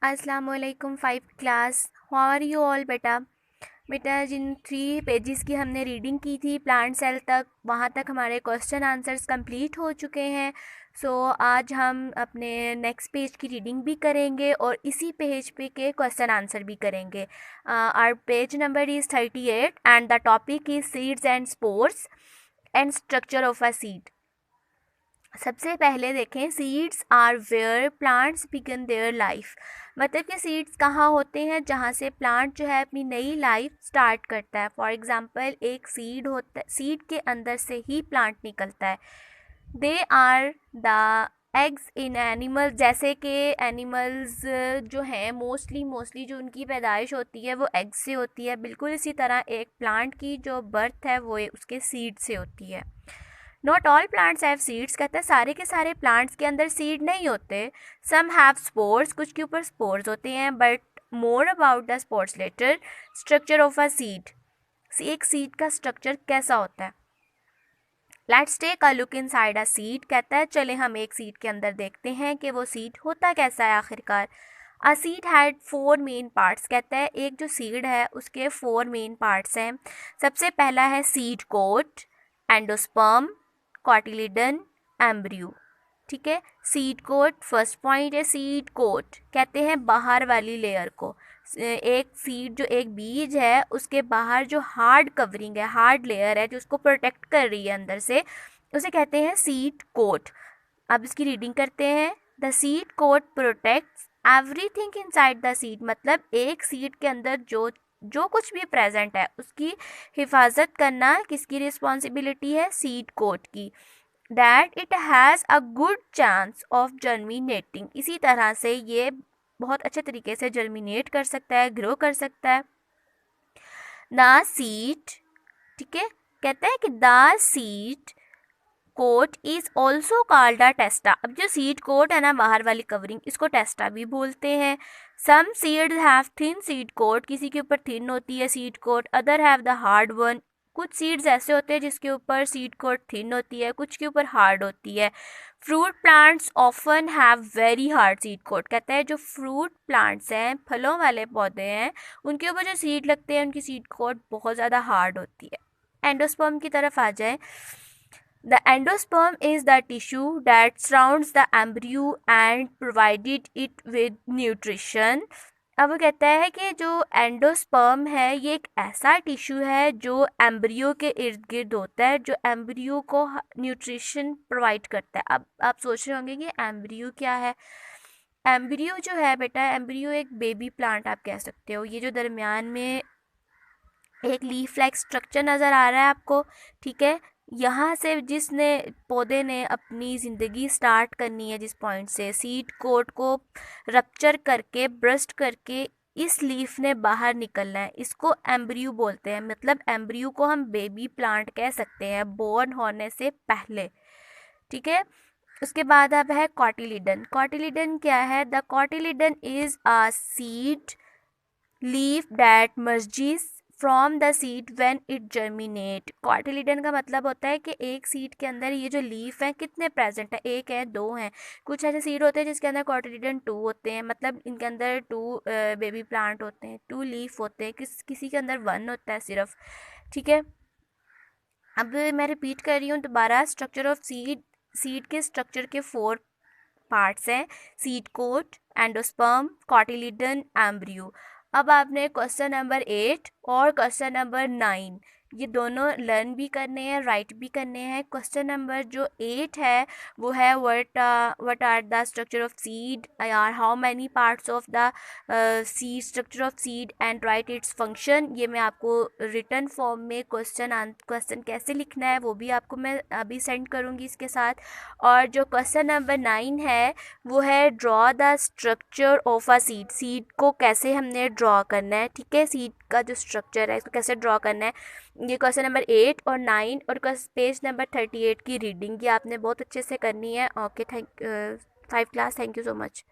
अस्सलाम वालेकुम 5 class. How are you all बेटा जिन 3 पेजेस की हमने रीडिंग की थी प्लांट सेल तक, वहाँ तक हमारे क्वेश्चन आंसर्स कंप्लीट हो चुके हैं। आज हम अपने नेक्स्ट पेज की रीडिंग भी करेंगे और इसी पेज पे के क्वेश्चन आंसर भी करेंगे। Our page number is 38 and the topic is seeds and spores and structure of a seed. सबसे पहले देखें, seeds are where plants begin their life. मतलब कि सीड्स कहाँ होते हैं जहाँ से प्लांट जो है अपनी नई लाइफ स्टार्ट करता है। फॉर एग्जांपल एक सीड होता है, सीड के अंदर से ही प्लांट निकलता है। They are the eggs in animals, जैसे कि एनिमल्स जो हैं मोस्टली जो उनकी पैदाइश होती है वो एग से होती है। बिल्कुल इसी तरह एक प्लांट की जो बर्थ है वो उसके सीड से होती है। Not all plants have seeds, कहते हैं सारे के सारे प्लांट्स के अंदर सीड नहीं होते। सम हैव स्पोर्स, कुछ के ऊपर स्पोर्स होते हैं। But more about the spores later. Structure of a seed, एक सीड का स्ट्रक्चर कैसा होता है। Let's take a look inside a seed, कहता है चले हम एक सीड के अंदर देखते हैं कि वो सीड होता कैसा है आखिरकार। A seed had 4 main parts, कहता है एक जो सीड है उसके 4 मेन पार्ट्स हैं। सबसे पहला है seed coat, endosperm, cotyledon, embryo. ठीक है, सीड कोट फर्स्ट पॉइंट है। सीड कोट कहते हैं बाहर वाली लेयर को। एक सीड जो एक बीज है उसके बाहर जो हार्ड कवरिंग है, हार्ड लेयर है जो उसको प्रोटेक्ट कर रही है अंदर से, उसे कहते हैं सीड कोट। अब इसकी रीडिंग करते हैं। The seed coat protects everything inside the seed, मतलब एक सीड के अंदर जो जो कुछ भी प्रेजेंट है उसकी हिफाजत करना किसकी रिस्पॉन्सिबिलिटी है, सीड कोट की। That it has a good chance of germinating, इसी तरह से ये बहुत अच्छे तरीके से जर्मिनेट कर सकता है, ग्रो कर सकता है। द सीड, ठीक है, कहते हैं कि the seed coat is also called a testa. अब जो सीड कोट है ना, बाहर वाली कवरिंग, इसको टेस्टा भी बोलते हैं। Some seeds have thin seed coat, किसी के ऊपर थिन होती है seed coat. Other have the hard one, कुछ सीड्स ऐसे होते हैं जिसके ऊपर सीड कोट थिन होती है, कुछ के ऊपर हार्ड होती है। Fruit plants often have very hard seed coat, कहता है जो फ्रूट प्लांट्स हैं, फलों वाले पौधे हैं, उनके ऊपर जो सीड लगते हैं उनकी सीड कोट बहुत ज़्यादा हार्ड होती है। एंडोस्पर्म की तरफ आ जाए। The endosperm is the tissue that surrounds the embryo and provided it with nutrition. अब वो कहता है कि जो एंडोस्पर्म है ये एक ऐसा टिश्यू है जो एम्ब्रियो के इर्द गिर्द होता है, जो एम्ब्रियो को न्यूट्रिशन प्रोवाइड करता है। अब आप सोच रहे होंगे कि एम्ब्रियो क्या है। एम्ब्रियो जो है बेटा, एम्ब्रियो एक बेबी प्लांट आप कह सकते हो। ये जो दरमियान में एक लीफ लाइक स्ट्रक्चर नज़र आ रहा है आपको, ठीक है, यहाँ से जिसने पौधे ने अपनी ज़िंदगी स्टार्ट करनी है, जिस पॉइंट से सीड कोट को रप्चर करके ब्रस्ट करके इस लीफ ने बाहर निकलना है, इसको एम्ब्रियो बोलते हैं। मतलब एम्ब्रियो को हम बेबी प्लांट कह सकते हैं बोर्न होने से पहले। ठीक है, उसके बाद अब है कॉटिलिडन। कॉटिलिडन क्या है। The cotyledon is a seed leaf that merges from the seed when it germinate. Cotyledon का मतलब होता है कि एक सीड के अंदर ये जो लीफ है कितने प्रेजेंट है, एक है, दो हैं। कुछ ऐसे सीड होते हैं जिसके अंदर कॉटिलिडन 2 होते हैं, मतलब इनके अंदर 2 बेबी प्लांट होते हैं, 2 लीफ होते हैं। किसी के अंदर 1 होता है सिर्फ। ठीक है, अब मैं रिपीट कर रही हूँ दोबारा। स्ट्रक्चर ऑफ सीड, सीड के स्ट्रक्चर के 4 पार्ट्स हैं। Seed coat, endosperm, cotyledon, embryo. अब आपने क्वेश्चन नंबर 8 और क्वेश्चन नंबर 9 ये दोनों लर्न भी करने हैं, राइट भी करने हैं। क्वेश्चन नंबर जो 8 है वो है what are the structure of seed, or how many parts of the seed, structure of seed and write its function. ये मैं आपको रिटर्न फॉर्म में क्वेश्चन कैसे लिखना है वो भी आपको मैं अभी सेंड करूँगी इसके साथ। और जो क्वेश्चन नंबर 9 है वो है draw the structure of a seed, seed को कैसे हमने ड्रॉ करना है। ठीक है, सीड का जो स्ट्रक्चर है इसको कैसे ड्रॉ करना है। ये क्वेश्चन नंबर 8 और 9 और पेज नंबर 38 की रीडिंग ये आपने बहुत अच्छे से करनी है। Okay, 5 class, thank you so much.